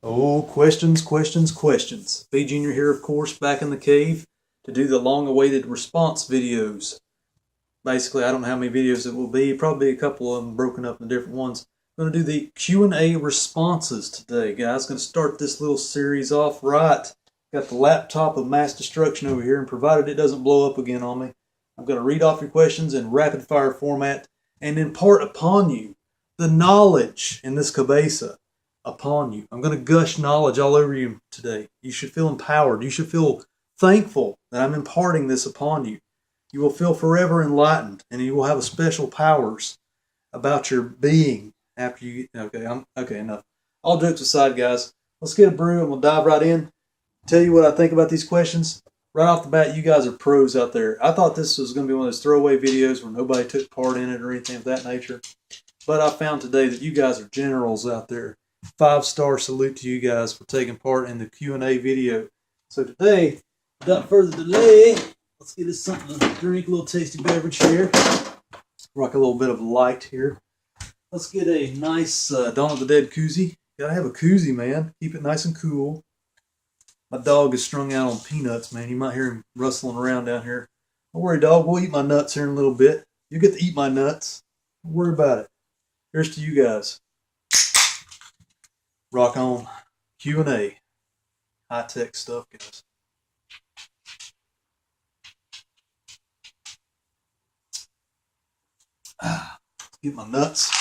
Oh, questions, questions, questions. B Junior here, of course, back in the cave to do the long-awaited response videos. Basically, I don't know how many videos it will be. Probably a couple of them broken up into different ones. I'm going to do the Q&A responses today, guys. Going to start this little series off right. Got the laptop of mass destruction over here, and provided it doesn't blow up again on me, I'm going to read off your questions in rapid-fire format and impart upon you the knowledge in this cabeza upon you. I'm going to gush knowledge all over you today. You should feel empowered. You should feel thankful that I'm imparting this upon you. You will feel forever enlightened, and you will have a special powers about your being after you. Okay, enough. All jokes aside, guys, let's get a brew and we'll dive right in. Tell you what I think about these questions. Right off the bat, you guys are pros out there. I thought this was going to be one of those throwaway videos where nobody took part in it or anything of that nature. But I found today that you guys are generals out there. 5-star salute to you guys for taking part in the Q&A video. So today, without further delay, let's get us something to drink, a little tasty beverage here. Rock a little bit of light here. Let's get a nice Dawn of the Dead koozie. Gotta have a koozie, man. Keep it nice and cool. My dog is strung out on peanuts, man. You might hear him rustling around down here. Don't worry, dog. We'll eat my nuts here in a little bit. You get to eat my nuts. Don't worry about it. Here's to you guys. Rock on. Q&A. High-tech stuff, guys. Get my nuts.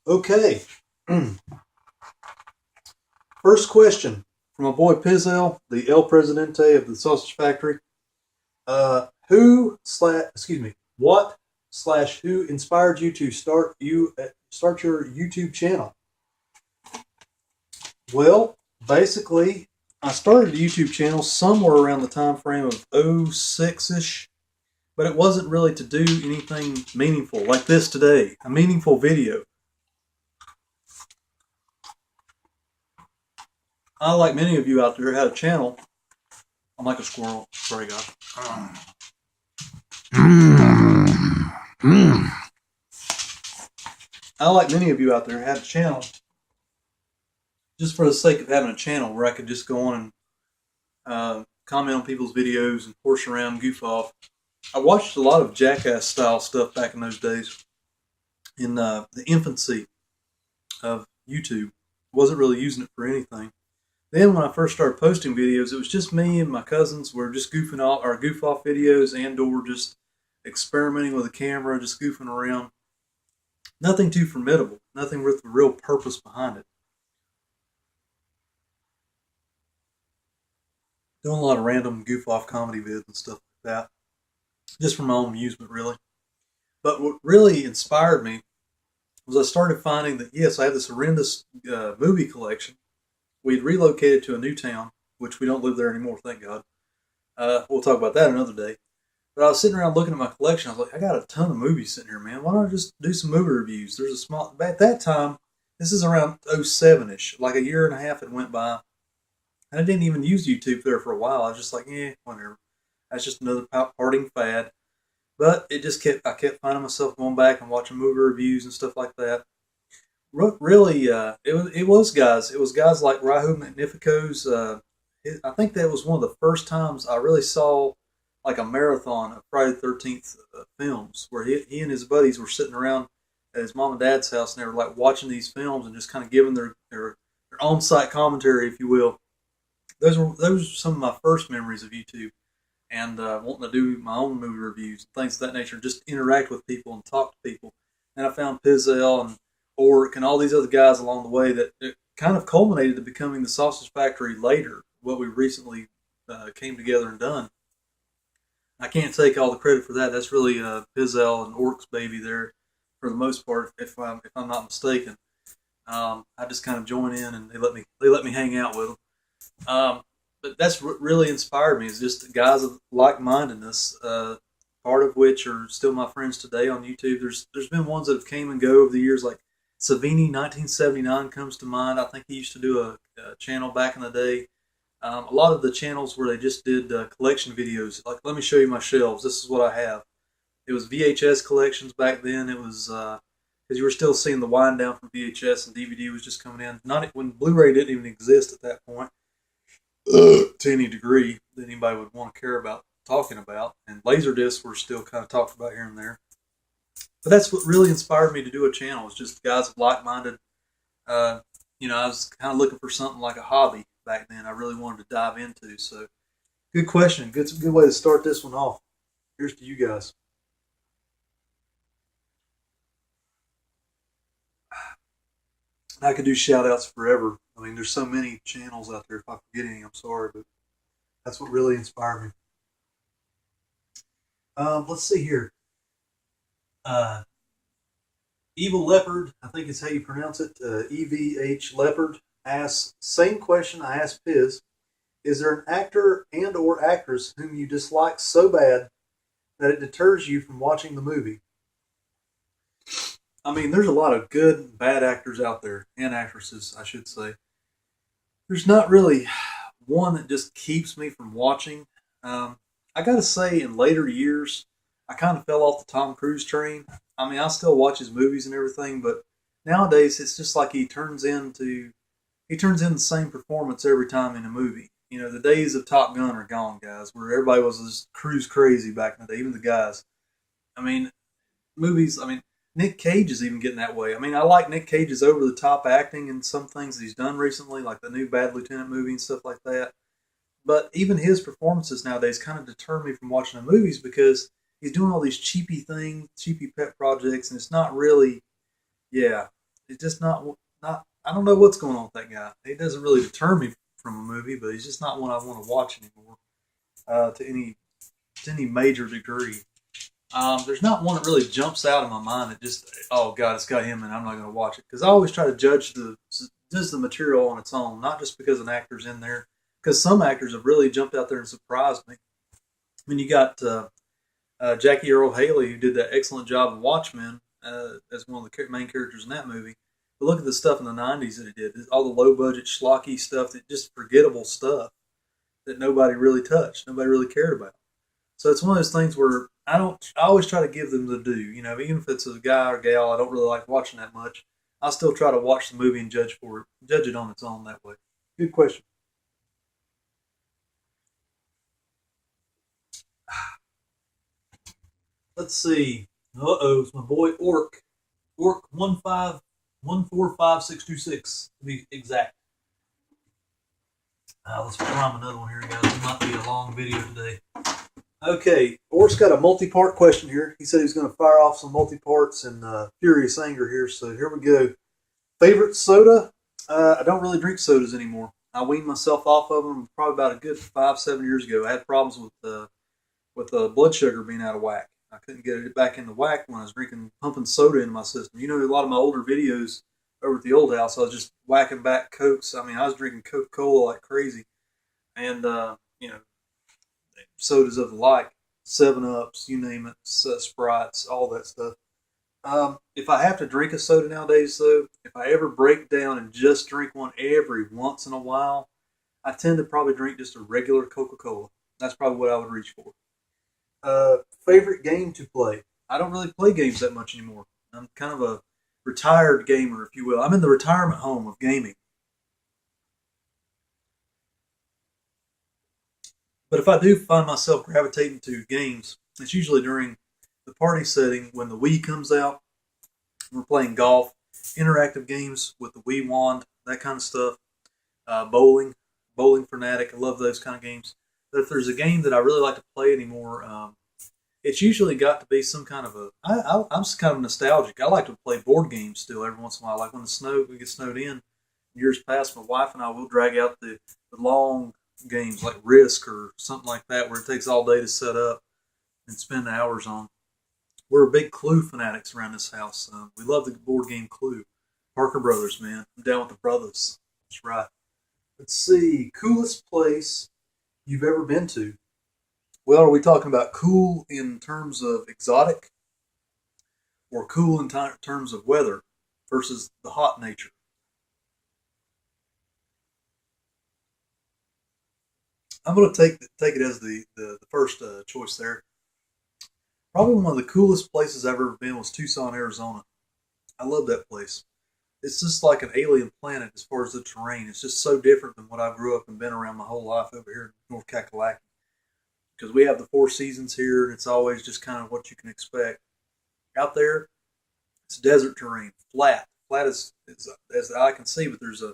Okay. First question from my boy Pizel, the El Presidente of the Sausage Factory. What/who inspired you to start your YouTube channel? Well, basically, I started a YouTube channel somewhere around the time frame of 06-ish, but it wasn't really to do anything meaningful like this today, a meaningful video. I, like many of you out there, had a channel. I'm like a squirrel. Sorry, guys. I, like many of you out there, had a channel just for the sake of having a channel where I could just go on and comment on people's videos and horse around, goof off. I watched a lot of Jackass style stuff back in those days, in the infancy of YouTube. Wasn't really using it for anything. Then when I first started posting videos, it was just me and my cousins were just goofing off, or goof off videos, and or just experimenting with a camera, just goofing around. Nothing too formidable. Nothing with a real purpose behind it. Doing a lot of random goof off comedy vids and stuff like that. Just for my own amusement, really. But what really inspired me was I started finding that, yes, I had this horrendous movie collection. We'd relocated to a new town, which we don't live there anymore, thank God. We'll talk about that another day. But I was sitting around looking at my collection. I was like, I got a ton of movies sitting here, man. Why don't I just do some movie reviews? There's a small... At that time, this is around 07-ish. Like a year and a half had went by. And I didn't even use YouTube there for a while. I was just like, whatever. That's just another parting fad. But it just I kept finding myself going back and watching movie reviews and stuff like that. Really, it was guys like Rahu Magnifico's. I think that was one of the first times I really saw like a marathon of Friday the 13th films, where he and his buddies were sitting around at his mom and dad's house, and they were like watching these films and just kind of giving their on-site commentary, if you will. Those were some of my first memories of YouTube, and wanting to do my own movie reviews and things of that nature, just interact with people and talk to people. And I found Pizel and Oric and all these other guys along the way that it kind of culminated to becoming the Sausage Factory later, what we recently came together and done. I can't take all the credit for that. That's really Pizel and Oric's baby there, for the most part, if I'm not mistaken. I just kind of join in, and they let me hang out with them. But that's what really inspired me, is just guys of like-mindedness, part of which are still my friends today on YouTube. There's been ones that have came and go over the years, like Savini 1979 comes to mind. I think he used to do a channel back in the day. A lot of the channels where they just did collection videos, like, let me show you my shelves. This is what I have. It was VHS collections back then. It was because you were still seeing the wind down from VHS and DVD was just coming in. Not when Blu-ray didn't even exist at that point to any degree that anybody would want to care about talking about, and Laserdiscs were still kind of talked about here and there. But that's what really inspired me to do a channel. Was just guys of like-minded. I was kind of looking for something like a hobby back then. I really wanted to dive into. So, good question. Good way to start this one off. Here's to you guys. I could do shout outs forever. I mean, there's so many channels out there. If I forget any, I'm sorry, but that's what really inspired me. Let's see here. Evil Leopard, I think is how you pronounce it. EVH Leopard asks, same question I asked Piz. Is there an actor and or actress whom you dislike so bad that it deters you from watching the movie? I mean, there's a lot of good and bad actors out there, and actresses, I should say. There's not really one that just keeps me from watching. I gotta say, in later years, I kind of fell off the Tom Cruise train. I mean, I still watch his movies and everything, but nowadays it's just like he turns in the same performance every time in a movie. You know, the days of Top Gun are gone, guys, where everybody was just cruise crazy back in the day, even the guys. I mean, movies, I mean, Nick Cage is even getting that way. I mean, I like Nick Cage's over the top acting in some things that he's done recently, like the new Bad Lieutenant movie and stuff like that. But even his performances nowadays kind of deter me from watching the movies because he's doing all these cheapy things, cheapy pet projects, and it's not really, it's just not. I don't know what's going on with that guy. He doesn't really deter me from a movie, but he's just not one I want to watch anymore to any major degree. There's not one that really jumps out in my mind that just, oh God, it's got him and I'm not going to watch it. Because I always try to judge the material on its own, not just because an actor's in there. Because some actors have really jumped out there and surprised me. I mean, you got Jackie Earle Haley, who did that excellent job in Watchmen as one of the main characters in that movie. But look at the stuff in the 90s that he did. All the low-budget, schlocky stuff, just forgettable stuff that nobody really touched, nobody really cared about. So it's one of those things where I always try to give them the due. You know, even if it's a guy or gal I don't really like watching that much, I still try to watch the movie and judge it on its own that way. Good question. Let's see. It's my boy Orc. Orc 15145 to be exact. Let's climb another one here, guys. It might be a long video today. Okay, Orc's got a multi-part question here. He said he was going to fire off some multi-parts in furious anger here, so here we go. Favorite soda? I don't really drink sodas anymore. I weaned myself off of them probably about a good 5-7 years ago. I had problems with blood sugar being out of whack. I couldn't get it back into whack when I was pumping soda into my system. You know, a lot of my older videos over at the old house, I was just whacking back Cokes. I mean, I was drinking Coca-Cola like crazy. And, sodas of the like, 7-Ups, you name it, Sprites, all that stuff. If I have to drink a soda nowadays, though, if I ever break down and just drink one every once in a while, I tend to probably drink just a regular Coca-Cola. That's probably what I would reach for. Favorite game to play? I don't really play games that much anymore. I'm kind of a retired gamer, if you will. I'm in the retirement home of gaming. But if I do find myself gravitating to games, it's usually during the party setting when the Wii comes out. We're playing golf, interactive games with the Wii wand, that kind of stuff. Bowling Fanatic. I love those kind of games. But if there's a game that I really like to play anymore, it's usually got to be some kind of I'm kind of nostalgic. I like to play board games still every once in a while. Like when we get snowed in years past, my wife and I will drag out the long games like Risk or something like that where it takes all day to set up and spend hours on. We're big Clue fanatics around this house. We love the board game Clue. Parker Brothers, man. I'm down with the brothers. That's right. Let's see. Coolest place you've ever been to? Well, are we talking about cool in terms of exotic or cool in terms of weather versus the hot nature? I'm going to take it as the first choice there. Probably one of the coolest places I've ever been was Tucson, Arizona. I love that place. It's just like an alien planet as far as the terrain. It's just so different than what I grew up and been around my whole life over here in North Kakalaki. Because we have the four seasons here, and it's always just kind of what you can expect. Out there, it's desert terrain, flat as the eye can see. But there's a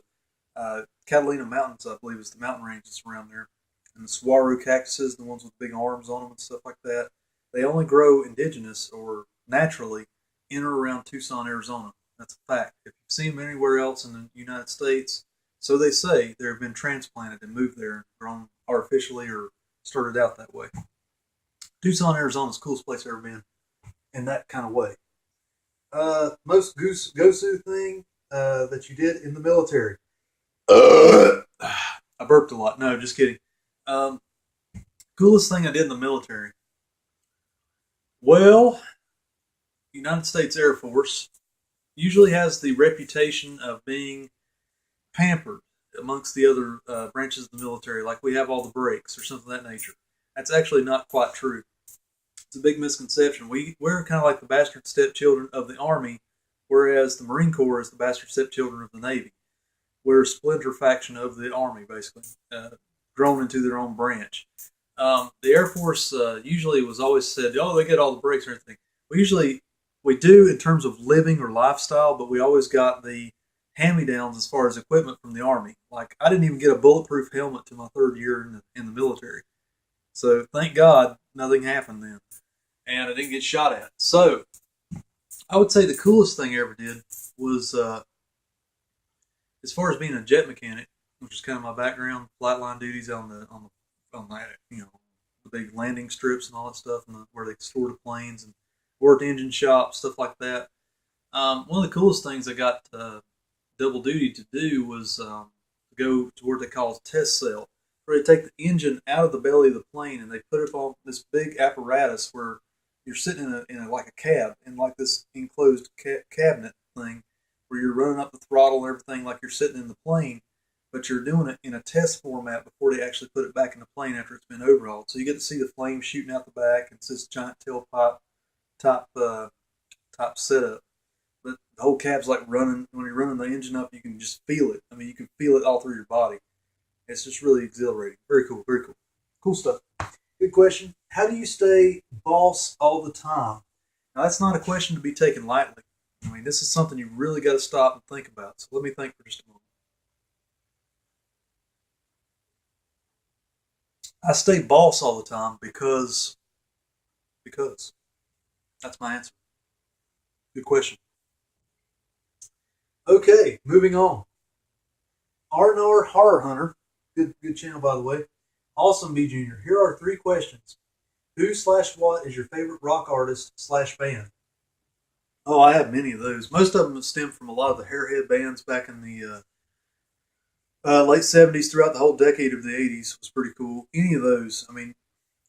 Catalina Mountains, I believe, is the mountain range that's around there, and the saguaro cactuses, the ones with big arms on them and stuff like that. They only grow indigenous or naturally in or around Tucson, Arizona. That's a fact. If you've seen them anywhere else in the United States, so they say, they've been transplanted and moved there and grown artificially or started out that way. Tucson, Arizona is the coolest place I've ever been in that kind of way. Most Gosu thing that you did in the military. I burped a lot. No, just kidding. Um, Coolest thing I did in the military. Well, United States Air Force usually has the reputation of being pampered amongst the other branches of the military, like we have all the breaks or something of that nature. That's actually not quite true. It's a big misconception. We're kind of like the bastard stepchildren of the Army, whereas the Marine Corps is the bastard stepchildren of the Navy. We're a splinter faction of the Army, basically, grown into their own branch. The Air Force usually was always said, oh, they get all the breaks or anything. We do in terms of living or lifestyle, but we always got the hand-me-downs as far as equipment from the Army. Like, I didn't even get a bulletproof helmet to my third year in the military. So, thank God, nothing happened then. And I didn't get shot at. So, I would say the coolest thing I ever did was, as far as being a jet mechanic, which is kind of my background, flight line duties on the the big landing strips and all that stuff, and where they store the planes, and worked engine shops, stuff like that. One of the coolest things I got double duty to do was go to what they call a test cell, where they take the engine out of the belly of the plane and they put it on this big apparatus where you're sitting in like a cab, in like this enclosed cabinet thing, where you're running up the throttle and everything like you're sitting in the plane, but you're doing it in a test format before they actually put it back in the plane after it's been overhauled. So you get to see the flames shooting out the back. It's this giant tailpipe type setup. But the whole cab's like running. When you're running the engine up, you can just feel it. I mean, you can feel it all through your body. It's just really exhilarating. Very cool. Very cool. Cool stuff. Good question. How do you stay boss all the time? Now, that's not a question to be taken lightly. I mean, this is something you really got to stop and think about. So let me think for just a moment. I stay boss all the time because that's my answer. Good question. Okay, moving on. R&R Horror Hunter, good channel by the way. Awesome B Junior. Here are 3 questions. Who/what is your favorite rock artist/band? Oh, I have many of those. Most of them stem from a lot of the hairhead bands back in the late 70s, throughout the whole decade of the 80s was pretty cool. Any of those. I mean,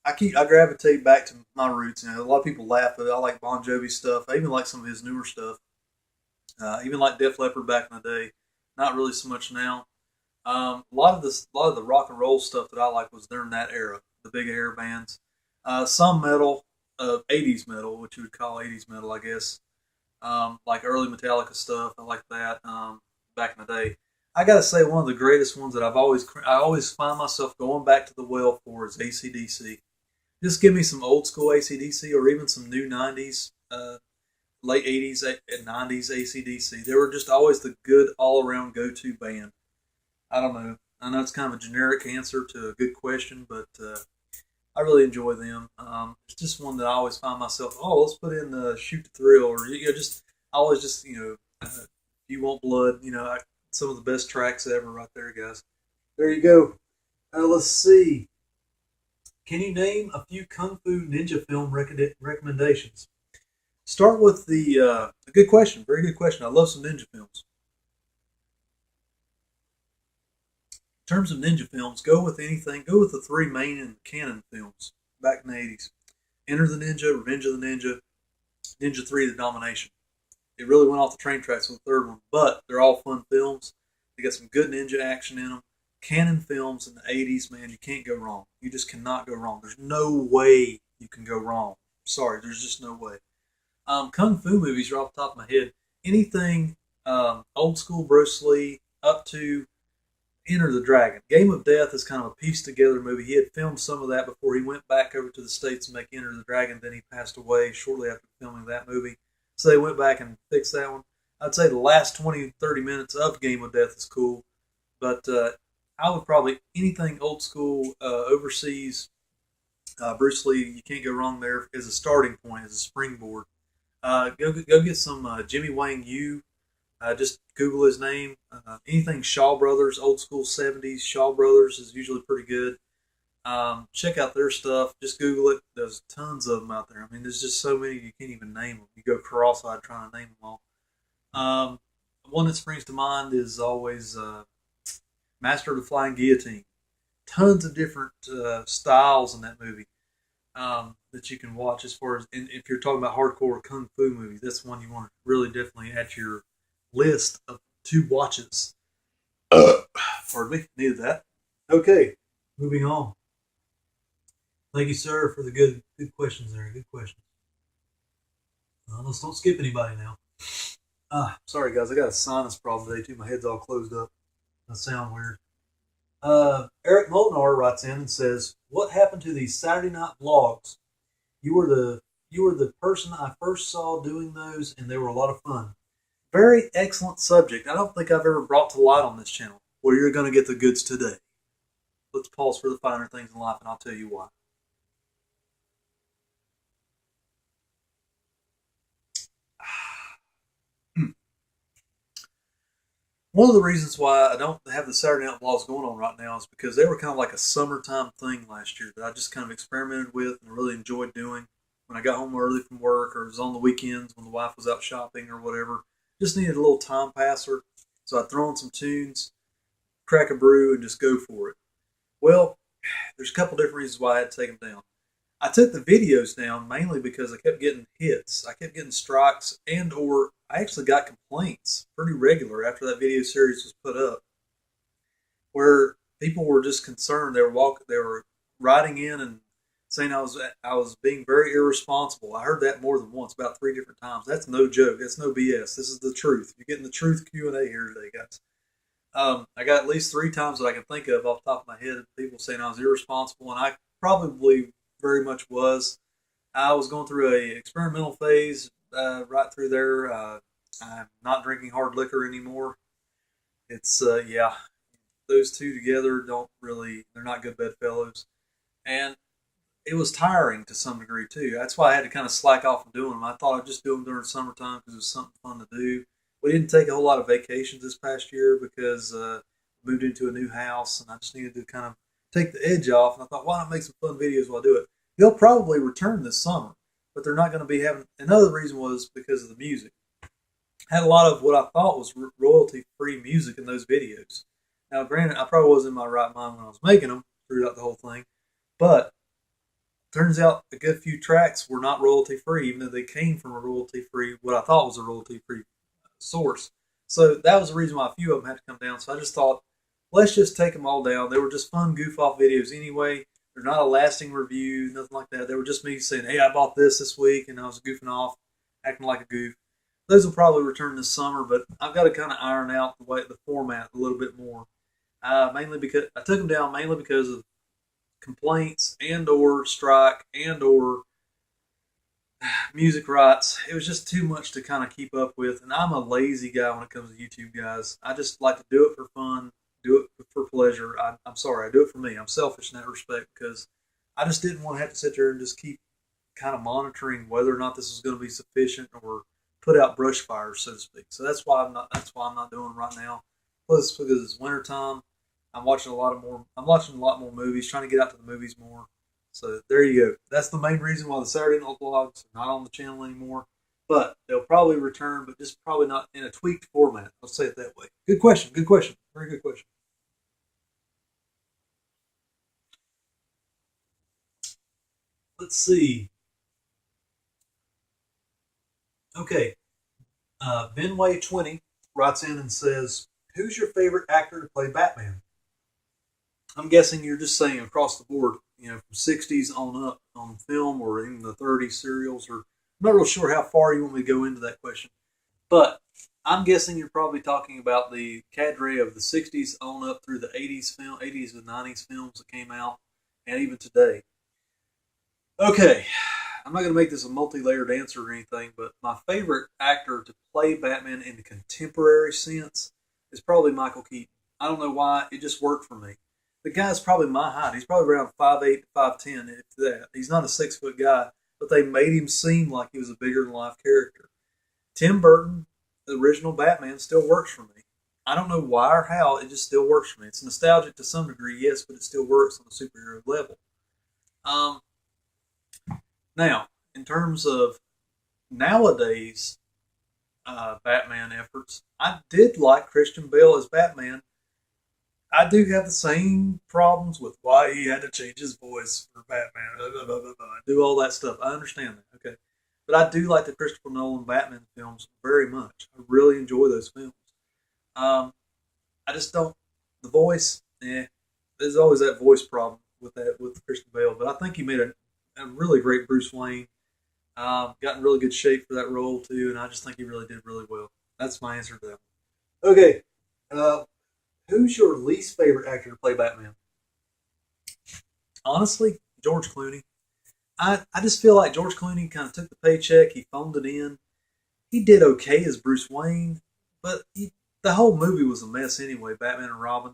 I gravitate back to my roots. You know, a lot of people laugh, but I like Bon Jovi stuff. I even like some of his newer stuff. Even like Def Leppard back in the day. Not really so much now. A lot of the rock and roll stuff that I like was during that era, the big hair bands. Some metal, 80s metal, which you would call 80s metal, I guess. Like early Metallica stuff. I like that back in the day. I gotta say, one of the greatest ones that I always find myself going back to the well for is AC/DC. Just give me some old school AC/DC or even some new 90s, late 80s and 90s AC/DC. They were just always the good all around go to band. I don't know. I know it's kind of a generic answer to a good question, but I really enjoy them. It's just one that I always find myself, let's put in Shoot the Thrill, or just I always just You Want Blood, some of the best tracks ever right there, guys. There you go. Let's see. Can you name a few Kung Fu Ninja film recommendations? Start with a good question. Very good question. I love some ninja films. In terms of ninja films, go with anything. Go with the 3 main and canon films back in the 80s. Enter the Ninja, Revenge of the Ninja, Ninja 3, The Domination. It really went off the train tracks with the third one, but they're all fun films. They got some good ninja action in them. Canon films in the 80s, man, you can't go wrong. You just cannot go wrong. There's no way you can go wrong. Sorry, there's just no way. Kung Fu movies are off the top of my head. anything old school Bruce Lee up to Enter the Dragon. Game of Death is kind of a pieced together movie. He had filmed some of that before he went back over to the States to make Enter the Dragon. Then he passed away shortly after filming that movie. So they went back and fixed that one. I'd say the last 20, 30 minutes of Game of Death is cool. But I would probably, anything old school, overseas, Bruce Lee, you can't go wrong there as a starting point, as a springboard. Go get some Jimmy Wang Yu. Just Google his name. Anything Shaw Brothers, old school 70s Shaw Brothers is usually pretty good. Check out their stuff. Just Google it. There's tons of them out there. I mean, there's just so many you can't even name them. You go cross-eyed trying to name them all. One that springs to mind is always Master of the Flying Guillotine. Tons of different styles in that movie that you can watch. As far as, and if you're talking about hardcore kung fu movies, that's one you want to really definitely at your list of two watches. Pardon me, needed that. Okay, moving on. Thank you, sir, for the good questions there. Good questions. Let's don't skip anybody now. Sorry guys, I got a sinus problem today too. My head's all closed up. I sound weird. Eric Molnar writes in and says, "What happened to these Saturday night vlogs? You were the person I first saw doing those, and they were a lot of fun." Very excellent subject. I don't think I've ever brought to light on this channel. Well, you're going to get the goods today. Let's pause for the finer things in life, and I'll tell you why. One of the reasons why I don't have the Saturday Night Vlogs going on right now is because they were kind of like a summertime thing last year that I just kind of experimented with and really enjoyed doing. When I got home early from work, or it was on the weekends when the wife was out shopping or whatever, just needed a little time passer. So I'd throw on some tunes, crack a brew, and just go for it. Well, there's a couple different reasons why I had to take them down. I took the videos down mainly because I kept getting hits. I kept getting strikes, and or I actually got complaints pretty regular after that video series was put up, where people were just concerned. They were writing in and saying I was being very irresponsible. I heard that more than once, about 3 different times. That's no joke. That's no BS. This is the truth. You're getting the truth Q&A here today, guys. I got at least 3 times that I can think of off the top of my head of people saying I was irresponsible, and I probably very much was. I was going through a experimental phase right through there. I'm not drinking hard liquor anymore. It's yeah, those two together they're not good bedfellows, and it was tiring to some degree too. That's why I had to kind of slack off from doing them. I thought I'd just do them during summertime because it was something fun to do. We didn't take a whole lot of vacations this past year because we moved into a new house, and I just needed to kind of take the edge off. And I thought, why not make some fun videos while I do it? They'll probably return this summer, but they're not going to be having. Another reason was because of the music. I had a lot of what I thought was royalty-free music in those videos. Now, granted, I probably wasn't in my right mind when I was making them throughout the whole thing, but turns out a good few tracks were not royalty-free, even though they came from a royalty-free, what I thought was a royalty-free source. So that was the reason why a few of them had to come down. So I just thought, let's just take them all down. They were just fun goof-off videos anyway. They're not a lasting review, nothing like that. They were just me saying, hey, I bought this week, and I was goofing off, acting like a goof. Those will probably return this summer, but I've got to kind of iron out the format a little bit more. Mainly because I took them down mainly because of complaints and or strike and or music rights. It was just too much to kind of keep up with, and I'm a lazy guy when it comes to YouTube, guys. I just like to do it for fun, do it for pleasure. I'm sorry, I do it for me. I'm selfish in that respect because I just didn't want to have to sit there and just keep kind of monitoring whether or not this was going to be sufficient or put out brush fires, so to speak. So that's why I'm not doing it right now. Plus, because it's wintertime, I'm watching a lot more movies, trying to get out to the movies more. So there you go. That's the main reason why the Saturday Night Vlogs are not on the channel anymore. But they'll probably return, but just probably not in a tweaked format. I'll say it that way. Good question. Good question. Very good question. Let's see. Okay. Benway20 writes in and says, who's your favorite actor to play Batman? I'm guessing you're just saying across the board, from 60s on up on film or in the 30s serials, or I'm not real sure how far you want me to go into that question. But I'm guessing you're probably talking about the cadre of the '60s on up through the '80s and '90s films that came out, and even today. Okay, I'm not going to make this a multi-layered answer or anything, but my favorite actor to play Batman in the contemporary sense is probably Michael Keaton. I don't know why, it just worked for me. The guy's probably my height. He's probably around 5'8" to 5'10", if that. He's not a 6-foot guy, but they made him seem like he was a bigger than life character. Tim Burton, the original Batman, still works for me. I don't know why or how, it just still works for me. It's nostalgic to some degree, yes, but it still works on a superhero level. Um, Now, in terms of nowadays Batman efforts, I did like Christian Bale as Batman. I do have the same problems with why he had to change his voice for Batman. Do all that stuff. I understand that. Okay. But I do like the Christopher Nolan Batman films very much. I really enjoy those films. Um, I just don't. The voice, there's always that voice problem with Christian Bale. But I think he made a really great Bruce Wayne. Got in really good shape for that role too, and I just think he really did really well. That's my answer to that one. Okay, uh, who's your least favorite actor to play Batman? Honestly, George Clooney. I just feel like George Clooney kind of took the paycheck, he phoned it in. He did okay as Bruce Wayne, but the whole movie was a mess anyway, Batman and Robin.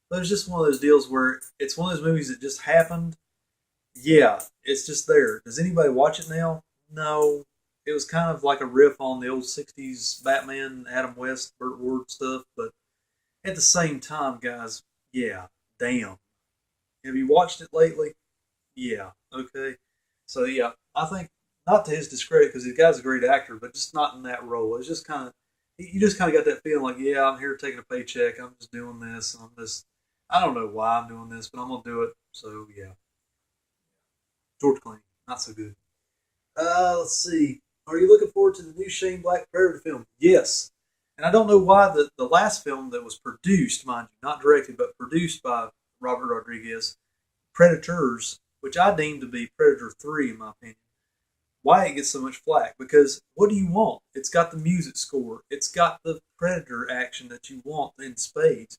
But it's just one of those deals where it's one of those movies that just happened. Yeah, it's just there. Does anybody watch it now? No. It was kind of like a riff on the old '60s Batman, Adam West, Burt Ward stuff, but at the same time, guys, yeah, damn. Have you watched it lately? Yeah, okay. So yeah, I think not to his discredit because the guy's a great actor, but just not in that role. It's just kind of you just kind of got that feeling like, yeah, I'm here taking a paycheck. I'm just doing this, and I'm just I don't know why I'm doing this, but I'm gonna do it. So yeah, George Clooney, not so good. Let's see. Are you looking forward to the new Shane Black Predator film? Yes. And I don't know why the last film that was produced, mind you, not directed, but produced by Robert Rodriguez, Predators, which I deem to be Predator 3 in my opinion, why it gets so much flack. Because what do you want? It's got the music score. It's got the Predator action that you want in spades.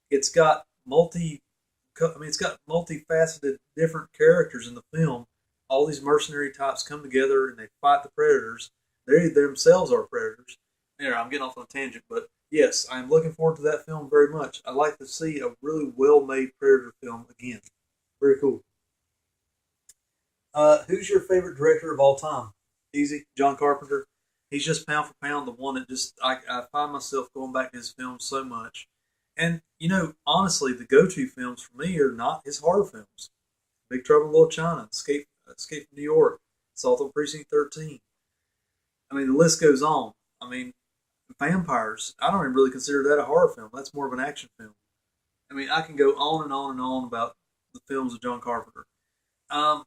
It's got it's got multifaceted different characters in the film. All these mercenary types come together and they fight the predators. They themselves are predators. Anyway, I'm getting off on a tangent, but yes, I'm looking forward to that film very much. I'd like to see a really well-made Predator film again. Very cool. Who's your favorite director of all time? Easy, John Carpenter. He's just pound for pound the one that just I find myself going back to his films so much. And honestly, the go-to films for me are not his horror films. Big Trouble in Little China, Escape from New York, Assault on Precinct 13. I mean, the list goes on. I mean, Vampires. I don't even really consider that a horror film. That's more of an action film. I mean, I can go on and on and on about the films of John Carpenter. Um,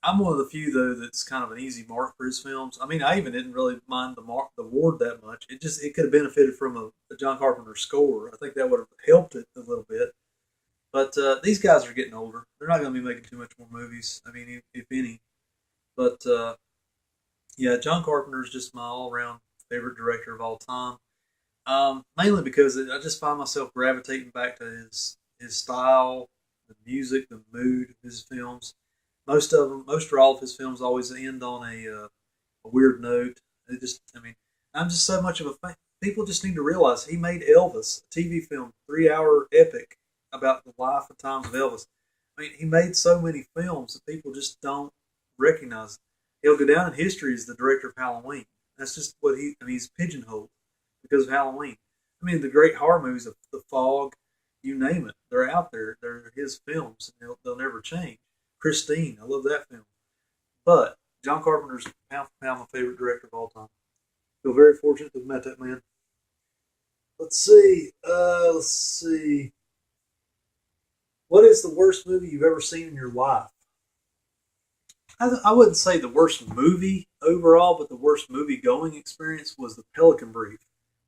I'm one of the few though that's kind of an easy mark for his films. I mean, I even didn't really mind the award that much. It could have benefited from a John Carpenter score. I think that would have helped it a little bit. But these guys are getting older. They're not going to be making too much more movies. I mean, if any. But yeah, John Carpenter is just my all-around favorite director of all time. Mainly because I just find myself gravitating back to his style, the music, the mood of his films. Most or all of his films always end on a weird note. I mean, I'm just so much of a fan. People just need to realize he made Elvis, a TV film, 3-hour epic about the life and times of Elvis. I mean, he made so many films that people just don't recognize. He'll go down in history as the director of Halloween. That's just I mean, he's pigeonholed because of Halloween. I mean, the great horror movies of The Fog, you name it, they're out there. They're his films, and they'll never change. Christine, I love that film. But John Carpenter's pound for pound my favorite director of all time. Feel very fortunate to have met that man. Let's see. Let's see. What is the worst movie you've ever seen in your life? I wouldn't say the worst movie overall, but the worst movie going experience was The Pelican Brief.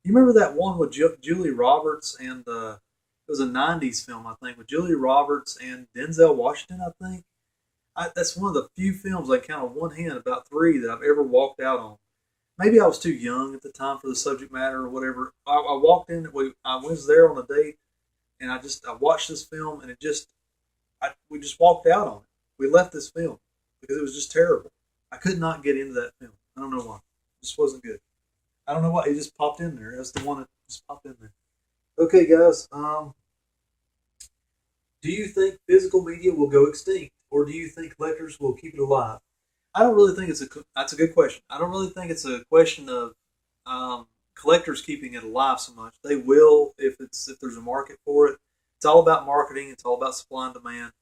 You remember that one with Julie Roberts and it was a '90s film, I think, with Julie Roberts and Denzel Washington, I think. That's one of the few films I count on one hand, about three, that I've ever walked out on. maybe I was too young at the time for the subject matter or whatever. I walked in. I was there on a date, and I watched this film, and we just walked out on it. We left this film because it was just terrible. I could not get into that film. I don't know why. It just wasn't good. I don't know why. It just popped in there. That's the one that just popped in there. Okay, guys. Do you think physical media will go extinct, or do you think collectors will keep it alive? I don't really think that's a good question. I don't really think it's a question of collectors keeping it alive so much. They will if there's a market for it. It's all about marketing. It's all about supply and demand.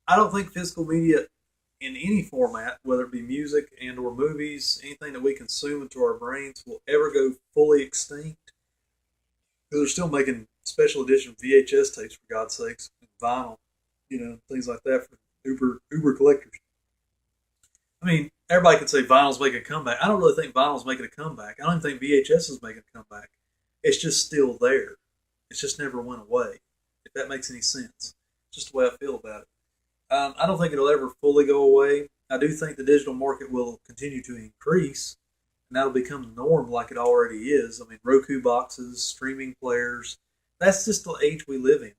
I don't think physical media in any format, whether it be music and or movies, anything that we consume into our brains, will ever go fully extinct. Because they're still making special edition VHS tapes, for God's sakes, and vinyl, things like that for uber collectors. I mean, everybody can say vinyl's making a comeback. I don't really think vinyl's making a comeback. I don't even think VHS is making a comeback. It's just still there. It's just never went away, if that makes any sense. It's just the way I feel about it. I don't think it'll ever fully go away. I do think the digital market will continue to increase, and that'll become the norm like it already is. I mean, Roku boxes, streaming players, that's just the age we live in.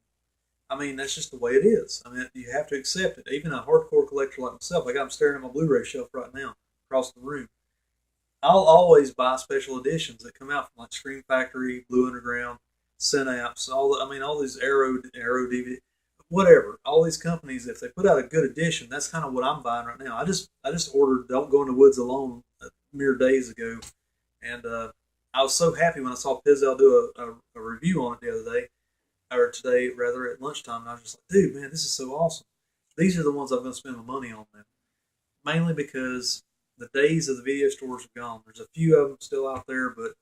I mean, that's just the way it is. I mean, you have to accept it. Even a hardcore collector like myself, like I'm staring at my Blu-ray shelf right now across the room. I'll always buy special editions that come out from like Scream Factory, Blue Underground, Synapse, all these Arrow DVD, whatever. All these companies, if they put out a good edition, that's kind of what I'm buying right now. I just ordered Don't Go in the Woods Alone mere days ago, and I was so happy when I saw Pizzell do a review on it the other day, or today rather, at lunchtime, and I was just like, dude, man, this is so awesome. These are the ones I'm going to spend my money on now. Mainly because the days of the video stores are gone. There's a few of them still out there, but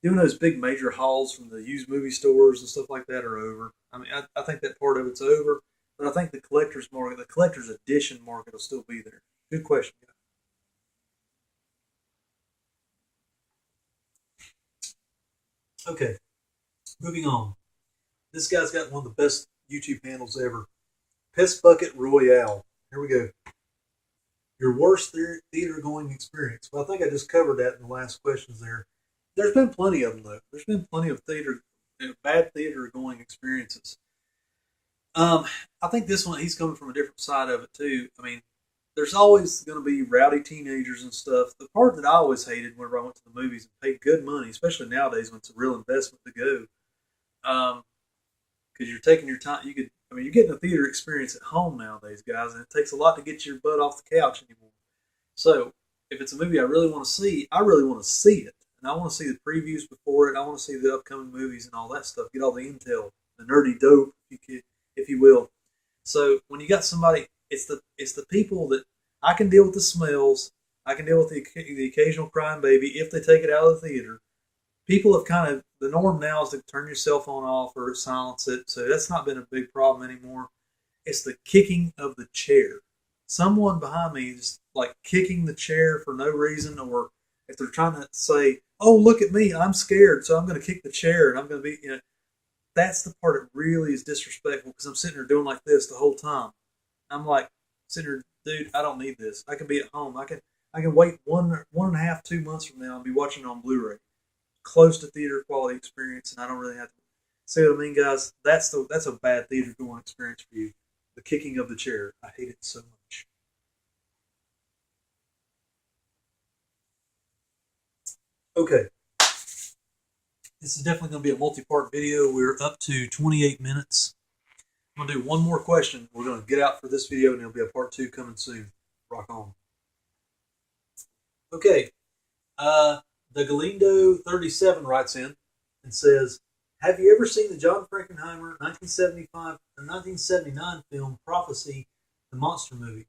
doing those big major hauls from the used movie stores and stuff like that are over. I mean, I think that part of it's over, but I think the collector's market, the collector's edition market will still be there. Good question. Okay, moving on. This guy's got one of the best YouTube handles ever. Piss Bucket Royale. Here we go. Your worst theater going experience. Well, I think I just covered that in the last questions there. There's been plenty of them, though. There's been plenty of bad theater going experiences. I think this one, he's coming from a different side of it, too. I mean, there's always going to be rowdy teenagers and stuff. The part that I always hated whenever I went to the movies and paid good money, especially nowadays when it's a real investment to go, because you're taking your time. You're getting a theater experience at home nowadays, guys, and it takes a lot to get your butt off the couch anymore. So, if it's a movie I really want to see, I really want to see it. And I want to see the previews before it. I want to see the upcoming movies and all that stuff. Get all the intel, the nerdy dope, if you will. So when you got somebody, it's the people that I can deal with the smells. I can deal with the occasional crying baby if they take it out of the theater. People have kind of, the norm now is to turn your cell phone off or silence it. So that's not been a big problem anymore. It's the kicking of the chair. Someone behind me is like kicking the chair for no reason, or if they're trying to say, oh, look at me, I'm scared, so I'm going to kick the chair, and I'm going to be, that's the part that really is disrespectful, because I'm sitting there doing like this the whole time. I'm like, sitting there, dude, I don't need this. I can be at home. I can wait 1.5, 2 months from now and be watching it on Blu-ray. Close to theater quality experience, and I don't really have to. See what I mean, guys? That's a bad theater going experience for you. The kicking of the chair. I hate it so much. Okay. This is definitely going to be a multi-part video. We're up to 28 minutes. I'm going to do one more question. We're going to get out for this video, and there'll be a part 2 coming soon. Rock on. Okay. The Galindo 37 writes in and says, have you ever seen the John Frankenheimer 1975 and 1979 film Prophecy, the monster movie?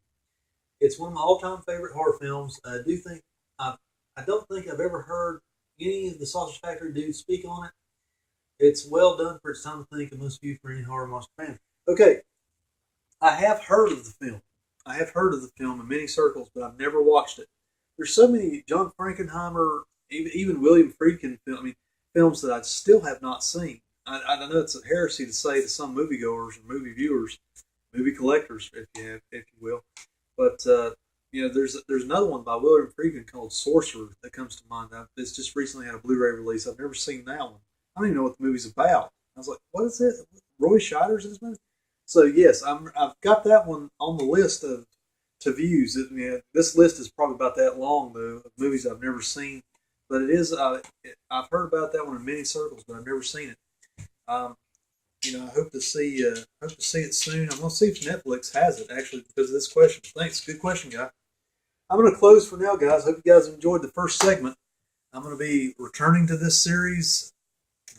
It's one of my all-time favorite horror films. I don't think I've ever heard any of the Sausage Factory dudes speak on it. It's well done for its time to think and must view for any horror monster fan. Okay, I have heard of the film. I have heard of the film in many circles, but I've never watched it. There's so many John Frankenheimer, even William Friedkin films that I still have not seen. I know it's a heresy to say to some moviegoers or movie viewers, movie collectors, if you will, but there's another one by William Friedkin called Sorcerer that comes to mind. It's just recently had a Blu-ray release. I've never seen that one. I don't even know what the movie's about. I was like, what is it? Roy Scheider's in this movie? So yes, I've got that one on the list of to views. This list is probably about that long though of movies I've never seen, but it is. I've heard about that one in many circles, but I've never seen it. Um, I hope to see it soon. I'm gonna see if Netflix has it actually because of this question. Thanks, good question, guy. I'm gonna close for now, guys. Hope you guys enjoyed the first segment. I'm gonna be returning to this series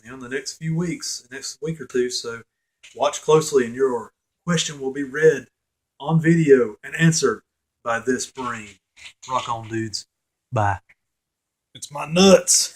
in the next few weeks, next week or two. So watch closely, and your question will be read on video and answered by this brain. Rock on, dudes. Bye. It's my nuts.